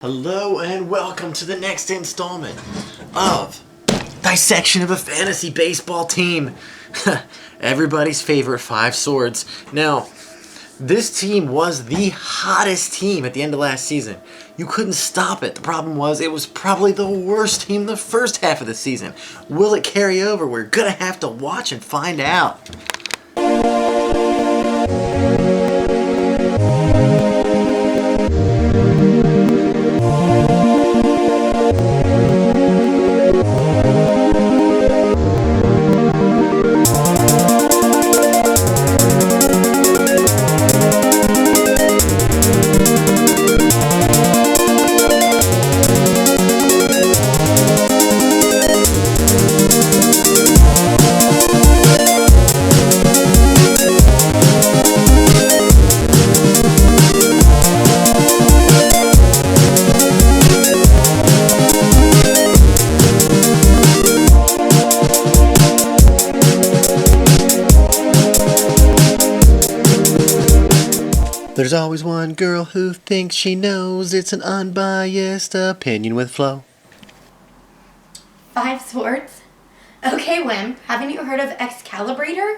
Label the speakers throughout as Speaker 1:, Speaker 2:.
Speaker 1: Hello and welcome to the next installment of Dissection of a Fantasy Baseball Team. Everybody's favorite five swords. Now, this team was the hottest team at the end of last season. You couldn't stop it. The problem was it was probably the worst team the first half of the season. Will it carry over? We're gonna have to watch and find out. There's always one girl who thinks she knows. It's an unbiased opinion with flow.
Speaker 2: Five swords? Okay, Wim, haven't you heard of Excalibrator?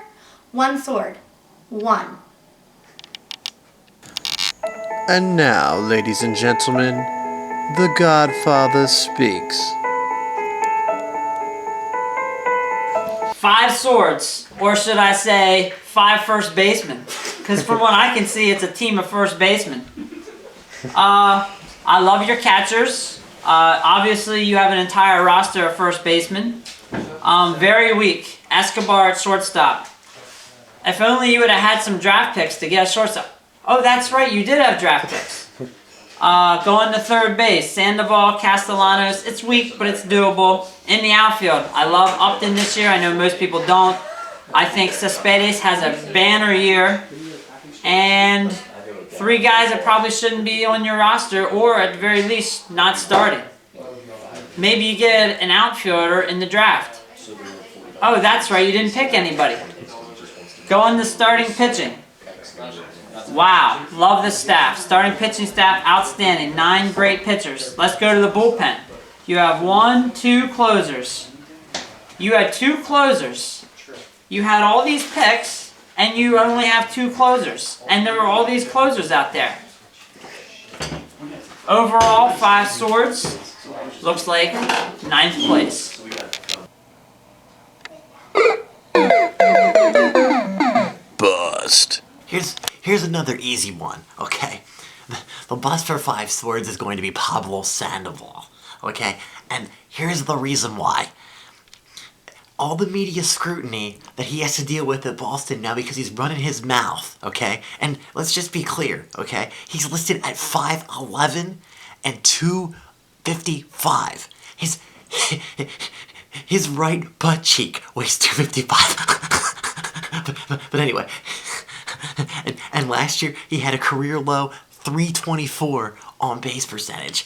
Speaker 2: One sword. One.
Speaker 1: And now, ladies and gentlemen, the Godfather speaks.
Speaker 3: Five swords, or should I say, five first basemen? Because from what I can see, it's a team of first basemen. I love your catchers. Obviously, you have an entire roster of first basemen. Very weak. Escobar at shortstop. If only you would have had some draft picks to get a shortstop. Oh, that's right, you did have draft picks. Going to third base, Sandoval, Castellanos. It's weak, but it's doable. In the outfield, I love Upton this year. I know most people don't. I think Cespedes has a banner year. And three guys that probably shouldn't be on your roster, or at the very least, not starting. Maybe you get an outfielder in the draft. Oh, that's right, you didn't pick anybody. Go on to starting pitching. Wow, love this staff. Starting pitching staff, outstanding. 9 great pitchers. Let's go to the bullpen. You have 1, 2 closers. You had 2 closers. You had all these picks, and you only have 2 closers. And there were all these closers out there. Overall, 5 swords. Looks like 9th place.
Speaker 1: Bust. Here's another easy one, okay? The bust for 5 swords is going to be Pablo Sandoval, okay? And here's the reason why. All the media scrutiny that he has to deal with at Boston now because he's running his mouth, okay? And let's just be clear, okay? He's listed at 5'11" and 255. His right butt cheek weighs 255. but anyway, and last year he had a career low 324 on base percentage.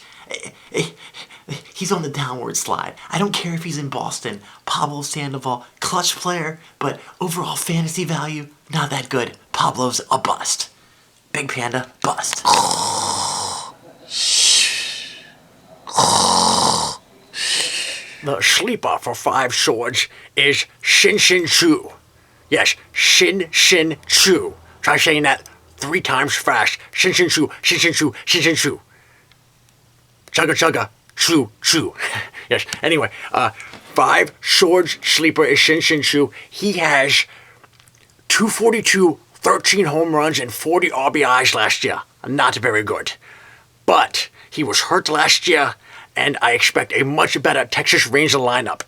Speaker 1: He's on the downward slide. I don't care if he's in Boston. Pablo Sandoval, clutch player, but overall fantasy value, not that good. Pablo's a bust. Big Panda, bust.
Speaker 4: The sleeper for 5 swords is Shin Chu. Yes, Shin Chu. Try saying that 3 times fast. Shin Chu, Shin Chu, Shin Chu. Chugga chugga, chu chu. Yes, anyway, 5 swords sleeper is Shin Chu. He has 242, 13 home runs, and 40 RBIs last year. Not very good. But he was hurt last year, and I expect a much better Texas Ranger lineup.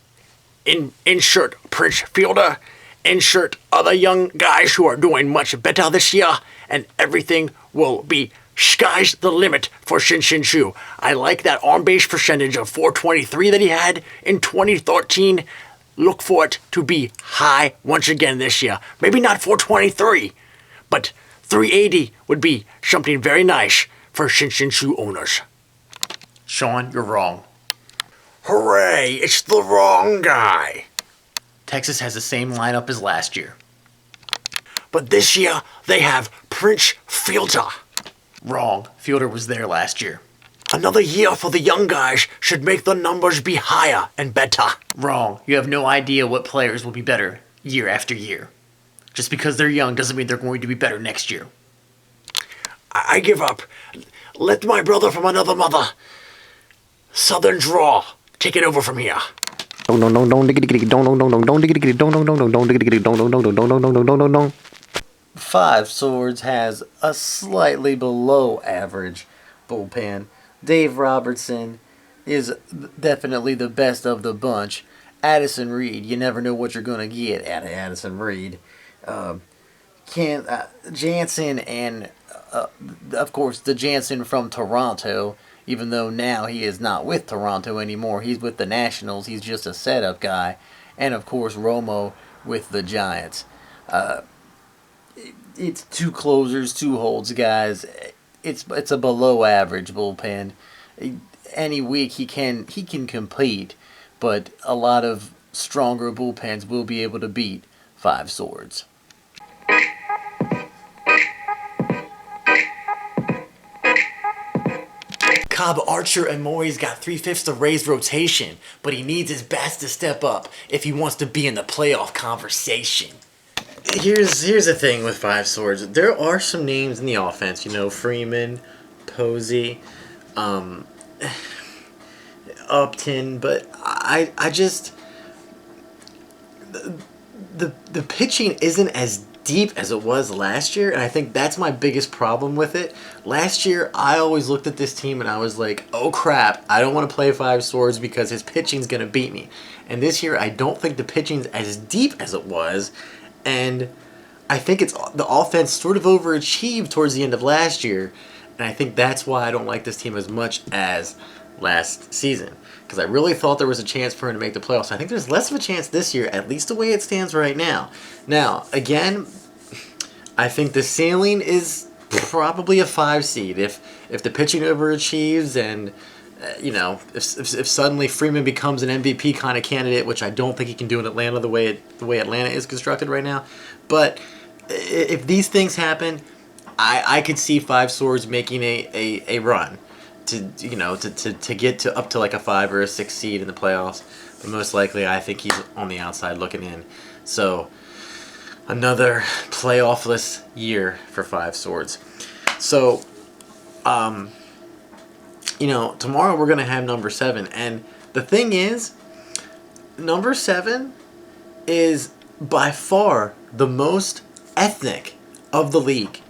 Speaker 4: Insert Prince Fielder, insert other young guys who are doing much better this year, and everything will be sky's the limit for Shin Chu. I like that on-base percentage of 423 that he had in 2013. Look for it to be high once again this year. Maybe not 423, but 380 would be something very nice for Shin Chu owners.
Speaker 1: Sean, you're wrong.
Speaker 4: Hooray, it's the wrong guy.
Speaker 1: Texas has the same lineup as last year.
Speaker 4: But this year, they have Prince Fielder.
Speaker 1: Wrong. Fielder was there last year.
Speaker 4: Another year for the young guys should make the numbers be higher and better.
Speaker 1: Wrong. You have no idea what players will be better year after year. Just because they're young doesn't mean they're going to be better next year.
Speaker 4: I give up. Let my brother from another mother, Southern Draw, take it over from here.
Speaker 1: Five Swords has a slightly below average bullpen. Dave Robertson is definitely the best of the bunch. Addison Reed, you never know what you're going to get out of Addison Reed. Jansen and, of course, the Jansen from Toronto, even though now he is not with Toronto anymore. He's with the Nationals. He's just a setup guy. And, of course, Romo with the Giants. It's two closers, two holds, guys. It's a below average bullpen. Any week he can compete, but a lot of stronger bullpens will be able to beat Five Swords. Cobb, Archer, and Maury's got 3/5 of Ray's rotation, but he needs his bats to step up if he wants to be in the playoff conversation. Here's the thing with Five Swords. There are some names in the offense, Freeman, Posey, Upton, but I just the pitching isn't as deep as it was last year, and I think that's my biggest problem with it. Last year, I always looked at this team and I was like, oh crap, I don't want to play Five Swords because his pitching's going to beat me. And this year, I don't think the pitching's as deep as it was, and I think the offense sort of overachieved towards the end of last year, and I think that's why I don't like this team as much as last season, because I really thought there was a chance for him to make the playoffs. I think there's less of a chance this year, at least the way it stands right now. Now, again, I think the ceiling is probably a 5 seed. If the pitching overachieves and if suddenly Freeman becomes an MVP kind of candidate, which I don't think he can do in Atlanta the way Atlanta is constructed right now, but if these things happen, I could see Five Swords making a run to get to up to like a 5 or a 6 seed in the playoffs. But most likely, I think he's on the outside looking in. So another playoffless year for Five Swords. So, tomorrow we're going to have number 7. And the thing is, number 7 is by far the most ethnic of the league.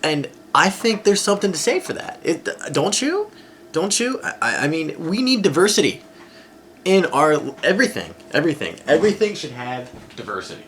Speaker 1: And I think there's something to say for that. Don't you? Don't you? I mean, we need diversity in our everything. Everything should have diversity.